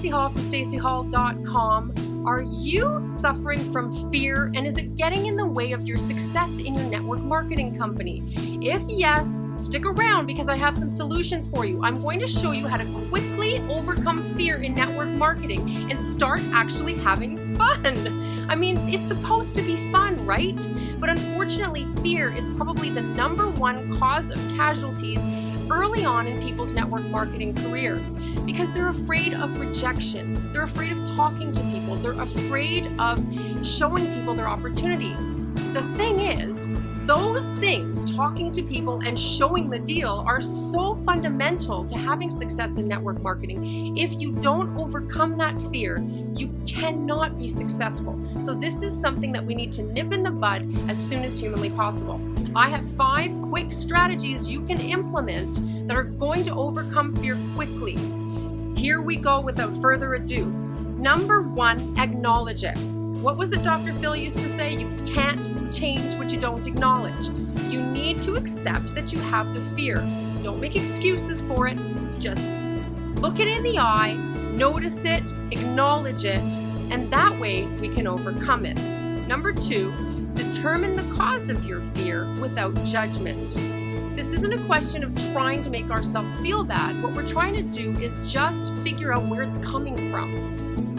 Stacey Hall from staceyhall.com. Are you suffering from fear, and is it getting in the way of your success in your network marketing company? If yes, stick around because I have some solutions for you. I'm going to show you how to quickly overcome fear in network marketing and start actually having fun. I mean, it's supposed to be fun, right? But unfortunately, fear is probably the number one cause of casualties early on in people's network marketing careers because they're afraid of rejection. They're afraid of talking to people. They're afraid of showing people their opportunity. The thing is, those things, talking to people and showing the deal, are so fundamental to having success in network marketing. If you don't overcome that fear, you cannot be successful. So this is something that we need to nip in the bud as soon as humanly possible. I have 5 quick strategies you can implement that are going to overcome fear quickly. Here we go without further ado. Number 1, acknowledge it. What was it Dr. Phil used to say? You can't change what you don't acknowledge. You need to accept that you have the fear. Don't make excuses for it. Just look it in the eye, notice it, acknowledge it, and that way we can overcome it. Number 2, determine the cause of your fear without judgment. This isn't a question of trying to make ourselves feel bad. What we're trying to do is just figure out where it's coming from.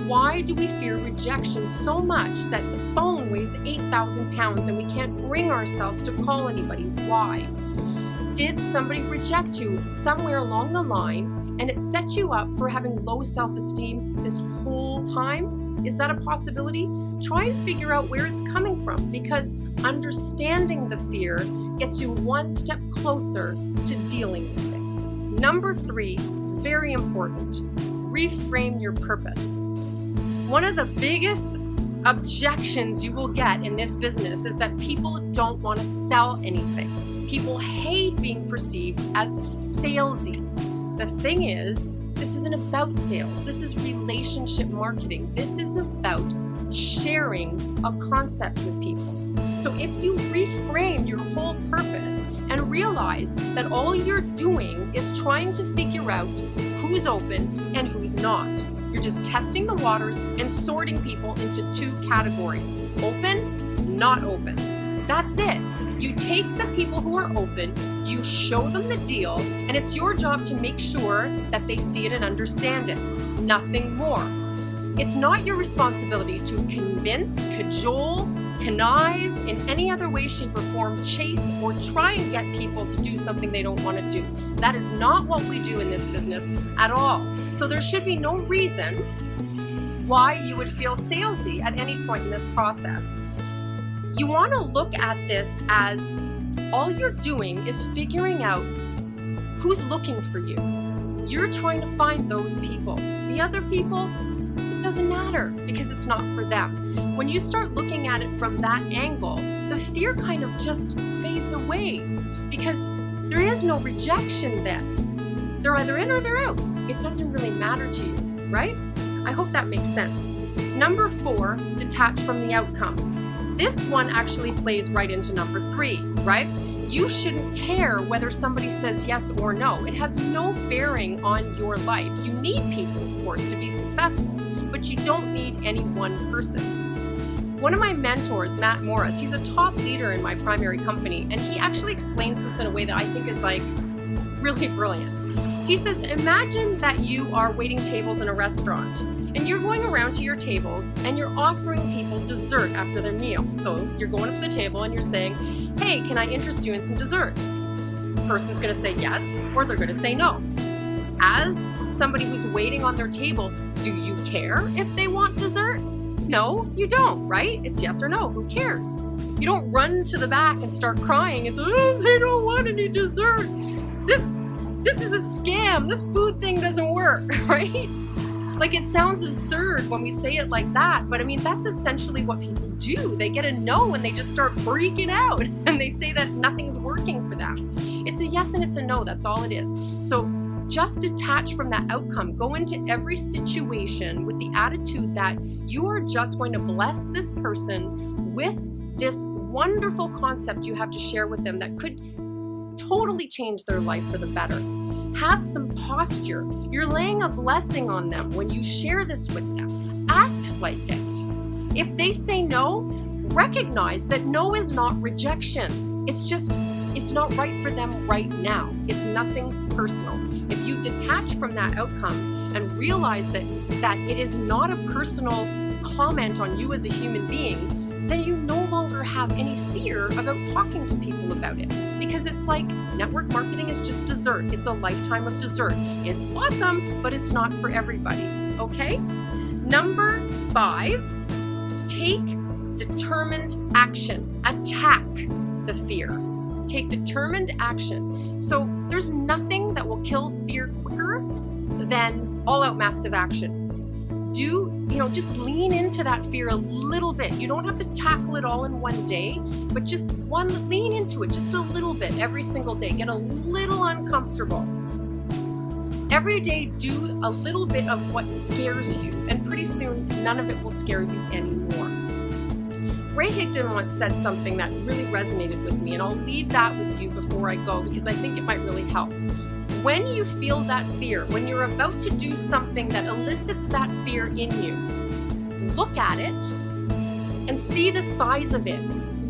Why do we fear rejection so much that the phone weighs 8,000 pounds and we can't bring ourselves to call anybody? Why? Did somebody reject you somewhere along the line and it set you up for having low self-esteem this whole time? Is that a possibility? Try and figure out where it's coming from, because understanding the fear gets you one step closer to dealing with it. Number 3, very important, reframe your purpose. One of the biggest objections you will get in this business is that people don't want to sell anything. People hate being perceived as salesy. The thing is, this isn't about sales. This is relationship marketing. This is about sharing a concept with people. So if you reframe your whole purpose and realize that all you're doing is trying to figure out who's open and who's not. You're just testing the waters and sorting people into 2 categories: open, not open. That's it. You take the people who are open, you show them the deal, and it's your job to make sure that they see it and understand it. Nothing more. It's not your responsibility to convince, cajole, connive in any other way, shape, or form, chase, or try and get people to do something they don't want to do. That is not what we do in this business at all. So there should be no reason why you would feel salesy at any point in this process. You want to look at this as all you're doing is figuring out who's looking for you. You're trying to find those people. The other people, it doesn't matter because it's not for them. When you start looking at it from that angle, the fear kind of just fades away because there is no rejection then. They're either in or they're out. It doesn't really matter to you, right? I hope that makes sense. Number 4, detach from the outcome. This one actually plays right into number 3, right? You shouldn't care whether somebody says yes or no. It has no bearing on your life. You need people, of course, to be successful, but you don't need any one person. One of my mentors, Matt Morris, he's a top leader in my primary company, and he actually explains this in a way that I think is really brilliant. He says, imagine that you are waiting tables in a restaurant and you're going around to your tables and you're offering people dessert after their meal. So you're going up to the table and you're saying, hey, can I interest you in some dessert? The person's going to say yes, or they're going to say no. As somebody who's waiting on their table, do you care if they want dessert? No, you don't, right? It's yes or no. Who cares? You don't run to the back and start crying and say, oh, they don't want any dessert. This is a scam. This food thing doesn't work, right? Like, it sounds absurd when we say it like that, but I mean, that's essentially what people do. They get a no and they just start freaking out and they say that nothing's working for them. It's a yes and it's a no. That's all it is. So just detach from that outcome. Go into every situation with the attitude that you are just going to bless this person with this wonderful concept you have to share with them that could totally change their life for the better. Have some posture. You're laying a blessing on them when you share this with them. Act like it. If they say no, recognize that no is not rejection. It's not right for them right now. It's nothing personal. If you detach from that outcome and realize that it is not a personal comment on you as a human being, then you no longer have any fear about talking to people about it. Because it's like network marketing is just dessert. It's a lifetime of dessert. It's awesome, but it's not for everybody. Okay? Number 5, take determined action. Attack the fear. Take determined action. So there's nothing that will kill fear quicker than all-out massive action. Just lean into that fear a little bit. You don't have to tackle it all in one day, but just lean into it just a little bit every single day. Get a little uncomfortable. Every day, do a little bit of what scares you, and pretty soon, none of it will scare you anymore. Ray Higdon once said something that really resonated with me, and I'll leave that with you before I go because I think it might really help. When you feel that fear, when you're about to do something that elicits that fear in you, look at it and see the size of it.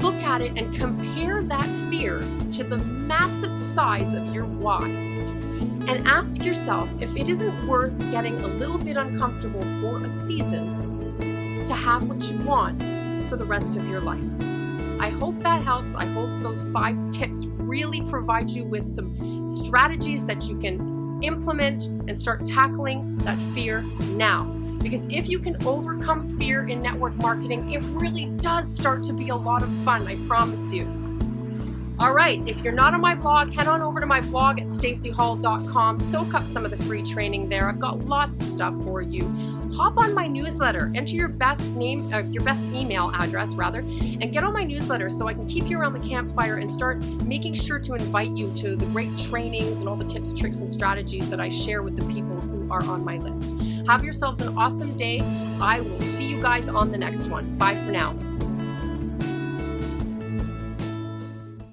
Look at it and compare that fear to the massive size of your why. And ask yourself if it isn't worth getting a little bit uncomfortable for a season to have what you want for the rest of your life. I hope that helps. I hope those 5 tips really provide you with some strategies that you can implement and start tackling that fear now. Because if you can overcome fear in network marketing, it really does start to be a lot of fun, I promise you. All right, if you're not on my blog, head on over to my blog at stacyhall.com. Soak up some of the free training there. I've got lots of stuff for you. Hop on my newsletter, enter your best email address, and get on my newsletter so I can keep you around the campfire and start making sure to invite you to the great trainings and all the tips, tricks, and strategies that I share with the people who are on my list. Have yourselves an awesome day. I will see you guys on the next one. Bye for now.